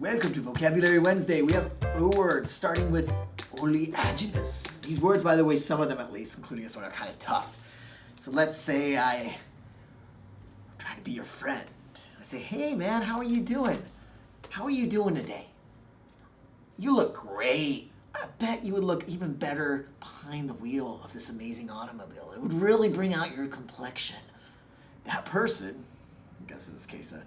Welcome to Vocabulary Wednesday. We have O words, starting with oleaginous. These words, by the way, some of them at least, including this one, are kind of tough. So let's say I'm trying to be your friend. I say, hey man, how are you doing? How are you doing today? You look great. I bet you would look even better behind the wheel of this amazing automobile. It would really bring out your complexion. That person, I guess in this case a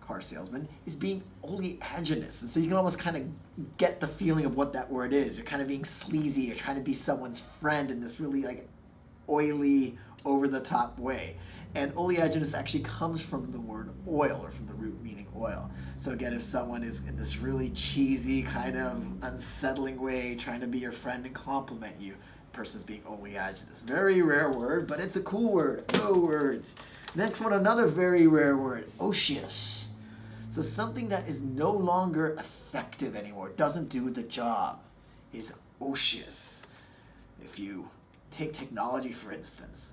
car salesman, is being oleaginous. And so you can almost kind of get the feeling of what that word is. You're kind of being sleazy. You're trying to be someone's friend in this really like oily, over-the-top way. And oleaginous actually comes from the word oil, or from the root meaning oil. So again, if someone is in this really cheesy, kind of unsettling way, trying to be your friend and compliment you, the person's being oleaginous. Very rare word, but it's a cool word. O words. Next one, another very rare word, Otiose. So something that is no longer effective anymore, doesn't do the job, is Otiose. If you take technology, for instance,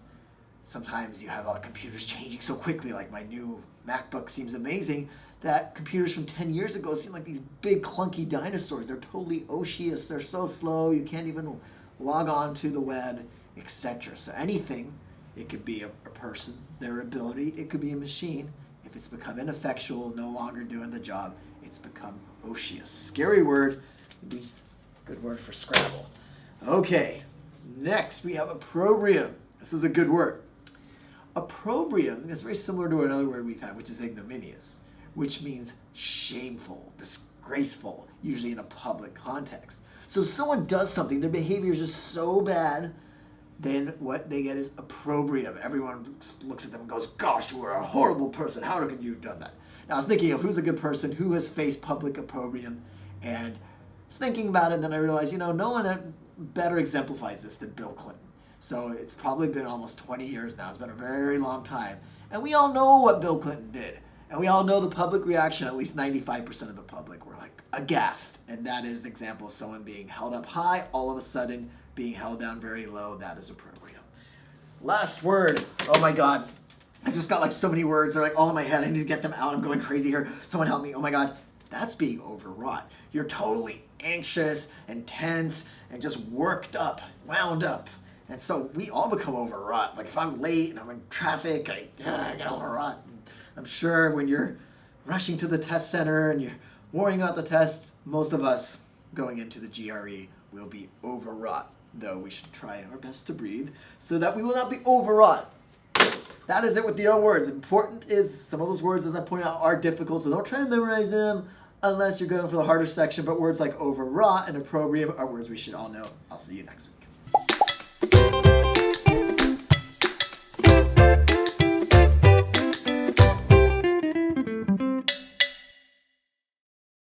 sometimes you have computers changing so quickly, like my new MacBook seems amazing, that computers from 10 years ago seem like these big clunky dinosaurs. They're totally Otiose, they're so slow, you can't even log on to the web, etc. So anything, it could be a person, their ability, it could be a machine. If it's become ineffectual, no longer doing the job, it's become Otiose. Scary word, maybe good word for Scrabble. Okay, next we have Opprobrium. This is a good word. Opprobrium is very similar to another word we've had, which is ignominious, which means shameful, disgraceful, usually in a public context. So if someone does something, their behavior is just so bad, then what they get is opprobrium. Everyone looks at them and goes, gosh, you are a horrible person. How could you have done that? Now I was thinking of who's a good person, who has faced public opprobrium, and I was thinking about it, and then I realized, no one better exemplifies this than Bill Clinton. So it's probably been almost 20 years now. It's been a very long time. And we all know what Bill Clinton did. And we all know the public reaction. At least 95% of the public were like aghast. And that is an example of someone being held up high, all of a sudden being held down very low. That is opprobrium. Last word. Oh my God. I just got like so many words. They're like all in my head. I need to get them out. I'm going crazy here. Someone help me. Oh my God. That's being overwrought. You're totally anxious and tense and just worked up, wound up. And so we all become overwrought. Like if I'm late and I'm in traffic, I get overwrought. And I'm sure when you're rushing to the test center and you're worrying about the test, most of us going into the GRE will be overwrought. Though we should try our best to breathe so that we will not be overwrought. That is it with the O words. Important is some of those words, as I pointed out, are difficult, so don't try to memorize them unless you're going for the harder section. But words like overwrought and opprobrium are words we should all know. I'll see you next week.